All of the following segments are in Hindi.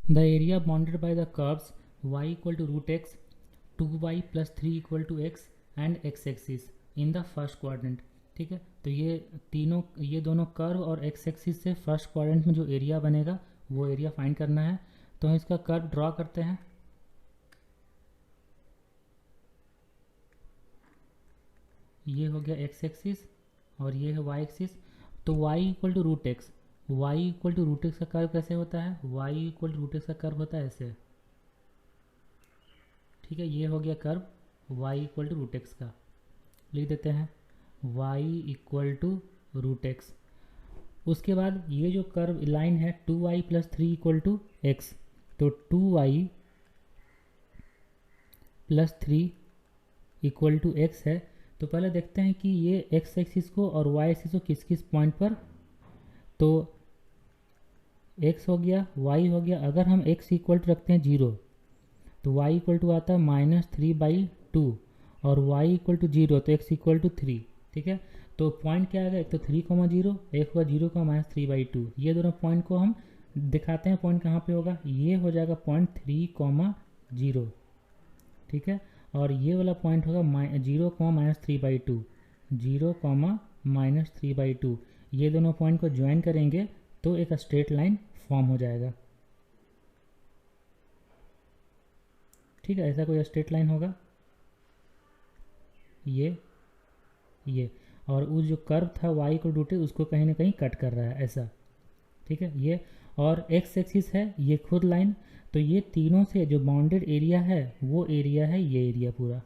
The area bounded by the curves y equal to root x, 2y plus 3 equal to x and x axis in the first quadrant. ठीक है, तो ये दोनों कर्व और एक्स एक्सिस से फर्स्ट क्वाड्रेंट में जो एरिया बनेगा वो एरिया फाइंड करना है। तो हम इसका कर्व ड्रॉ करते हैं। ये हो गया एक्स एक्सिस और ये है वाई एक्सिस। तो y equal to root x, y equal to root x का कर्व कैसे होता है? y equal to root x का कर्व होता है ऐसे। ठीक है, ये हो गया curve y equal to root x का। लिख देते हैं y equal to root x. उसके बाद ये जो कर्व लाइन है 2y plus 3 equal to x, तो 2y plus 3 equal to x है। तो पहले देखते हैं कि ये एक्स एक्सिस को और वाई एक्सिस को किस किस पॉइंट पर, तो x हो गया, y हो गया। अगर हम x इक्वल टू रखते हैं 0 तो y इक्वल टू आता है -3/2 और y इक्वल टू 0 तो x इक्वल टू 3। ठीक है, तो पॉइंट क्या आएगा? एक तो 3,0, एक होगा 0, -3/2। ये दोनों पॉइंट को हम दिखाते हैं। पॉइंट कहाँ पे होगा? ये हो जाएगा पॉइंट 3,0। ठीक है, और ये वाला पॉइंट होगा 0, -3/2, 0, -3/2। ये दोनों पॉइंट को ज्वाइन करेंगे तो एक स्ट्रेट लाइन फॉर्म हो जाएगा। ठीक है, ऐसा कोई स्ट्रेट लाइन होगा ये और उस जो कर्व था y को रूट उसको कहीं ना कहीं कट कर रहा है ऐसा। ठीक है, ये और x एक्सिस है ये खुद लाइन। तो ये तीनों से जो बाउंडेड एरिया है वो एरिया है ये एरिया पूरा।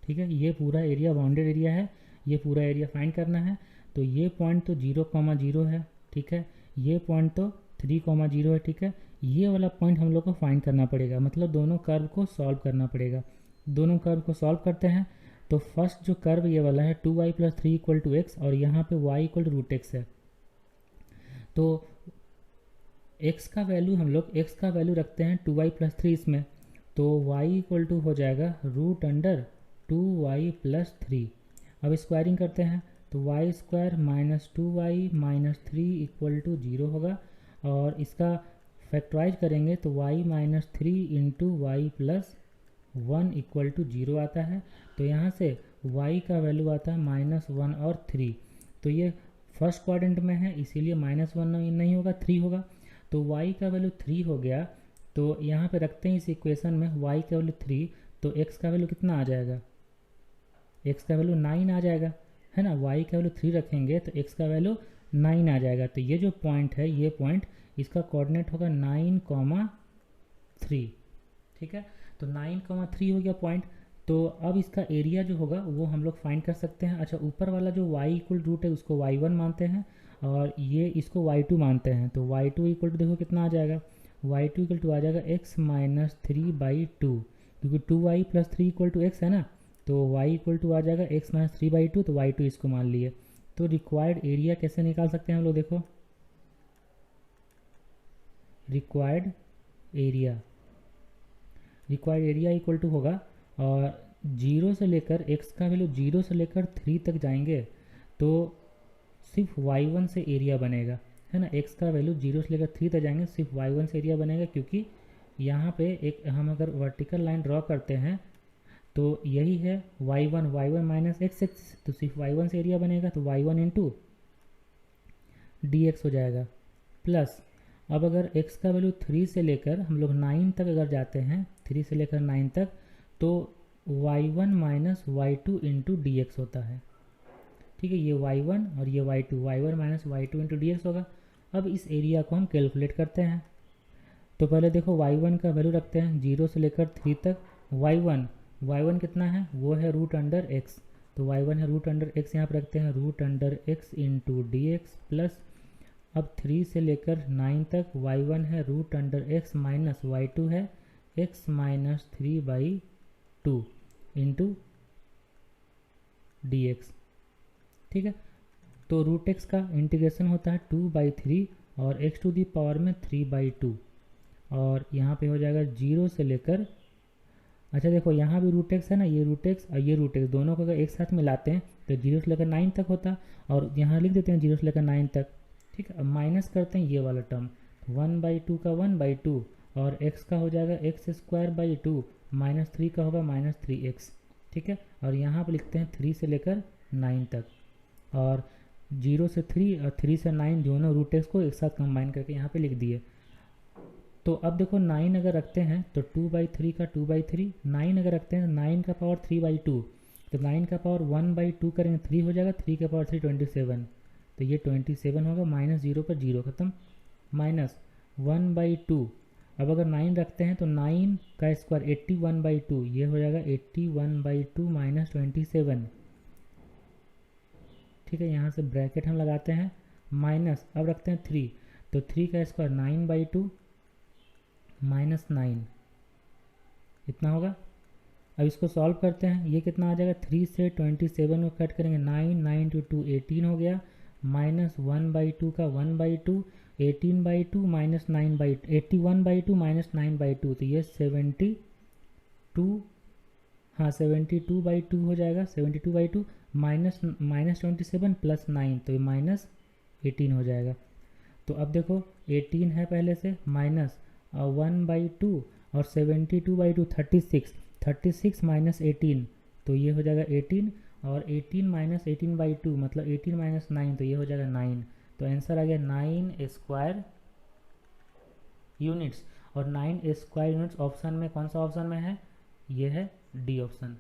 ठीक है, ये पूरा एरिया बाउंडेड एरिया है, ये पूरा एरिया फाइंड करना है। तो ये पॉइंट तो 0,0 है। ठीक है, ये पॉइंट तो 3,0 है। ठीक है, ये वाला पॉइंट हम लोग को फाइंड करना पड़ेगा, मतलब दोनों कर्व को सॉल्व करना पड़ेगा। दोनों कर्व को सॉल्व करते हैं तो फर्स्ट जो कर्व ये वाला है 2y plus 3 equal to x और यहाँ पे y equal to root x है। तो x का वैल्यू हम लोग x का वैल्यू रखते हैं 2y प्लस 3 इसमें, तो y इक्वल टू हो जाएगा √2y प्लस 3। अब स्क्वायरिंग करते हैं तो y square minus 2y minus 3 equal to 0 होगा और इसका फैक्टराइज करेंगे तो y minus 3 into y plus 1 equal to 0 आता है। तो यहाँ से y का वैल्यू आता है -1 और 3। तो ये फर्स्ट क्वाड्रेंट में है इसीलिए -1 नहीं होगा 3 होगा। तो y का वैल्यू 3 हो गया। तो यहाँ पे रखते हैं इस इक्वेशन में y का वैल्यू 3, तो x का वैल्यू कितना आ जाएगा? x का वैल्यू 9 आ जाएगा, है ना। y का वैल्यू 3 रखेंगे तो x का वैल्यू 9 आ जाएगा। तो ये जो पॉइंट है ये पॉइंट इसका कोऑर्डिनेट होगा 9,3। ठीक है, तो 9,3 हो गया पॉइंट। तो अब इसका एरिया जो होगा वो हम लोग फाइंड कर सकते हैं। अच्छा, ऊपर वाला जो y इक्वल रूट है उसको y1 मानते हैं और ये इसको y2 मानते हैं। तो y2 इक्वल टू देखो कितना आ जाएगा? y2 इक्वल टू आ जाएगा x माइनस 3/2, क्योंकि 2y plus 3 equal to x है ना। तो y इक्वल टू आ जाएगा x माइनस 3/2, तो y2 इसको मान लिए। तो रिक्वायर्ड एरिया कैसे निकाल सकते हैं हम लोग? देखो रिक्वायर्ड एरिया इक्वल टू होगा और 0 से लेकर x का वैल्यू 0 से लेकर 3 तक जाएंगे तो सिर्फ y1 से एरिया बनेगा, है ना। x का वैल्यू 0 से लेकर 3 तक जाएंगे सिर्फ y1 से एरिया बनेगा, क्योंकि यहाँ पे एक हम अगर वर्टिकल लाइन ड्रॉ करते हैं तो यही है y1 माइनस x एक्सिस, तो सिर्फ y1 से एरिया बनेगा तो y1 इंटू dx हो जाएगा। प्लस अब अगर x का वैल्यू 3 से लेकर हम लोग 9 तक अगर जाते हैं, 3 से लेकर 9 तक, तो y1 minus y2 into D x होता है। ठीक है, ये y1 और ये y2, y1 minus y2 into D x होगा। अब इस एरिया को हम कैलकुलेट करते हैं। तो पहले देखो y1 का वैल्यू रखते हैं 0 से लेकर 3 तक। y1 कितना है? वो है √x। तो y1 है √x, यहाँ पर रखते हैं √x into D x. Plus अब 3 से लेकर 9 तक y1 है √x माइनस y2 है x minus 3/2 into D x. ठीक है, तो √x का इंटीग्रेशन होता है 2/3 और x टू दी पावर में 3/2 और यहाँ पे हो जाएगा 0 से लेकर, अच्छा देखो यहाँ भी √x है ना, ये √x और ये √x दोनों को अगर एक साथ मिलाते हैं तो 0 से लेकर 9 तक होता और यहाँ लिख देते हैं 0 से लेकर 9 तक। ठीक है, अब माइनस करते हैं ये वाला टर्म, 1/2 का 1/2 और x का हो जाएगा x²/2 -3 का होगा -3x। ठीक है, और यहाँ पर लिखते हैं 3 से लेकर 9 तक, और 0 से 3 और 3 से 9 दोनों रूट एक्स को एक साथ कंबाइन करके यहाँ पे लिख दिए। तो अब देखो 9 अगर रखते हैं तो 2/3 का 2/3, 9 अगर रखते हैं तो 9 का पावर 3/2, तो 9 का पावर 1/2 करेंगे 3 हो जाएगा, 3 का पावर 3 27, तो ये 27 होगा, -0 पर 0 खत्म, -1/2। अब अगर 9 रखते हैं तो 9 का स्क्वायर 81/2, ये हो जाएगा 81/2 -27। ठीक है, यहाँ से ब्रैकेट हम लगाते हैं, माइनस अब रखते हैं 3, तो 3 का स्क्वायर 9/2 -9, इतना होगा। अब इसको सॉल्व करते हैं, ये कितना आ जाएगा, 3 से 27 को कट करेंगे 9, 9 × 2 18 हो गया, -1/2 का 1/2, 18/2 -9/2 81/2 -9/2, तो ये 72, हाँ 72/2 हो जाएगा, 72/2 -27 + 9, तो ये -18 हो जाएगा। तो अब देखो 18 है पहले से, -1/2 और 72/2 36 -18, तो ये हो जाएगा 18, और 18 - 18/2 मतलब 18 - 9, तो ये हो जाएगा 9। तो आंसर आ गया 9 स्क्वायर यूनिट्स, और 9 स्क्वायर यूनिट्स ऑप्शन में कौन सा ऑप्शन में है, ये है डी ऑप्शन।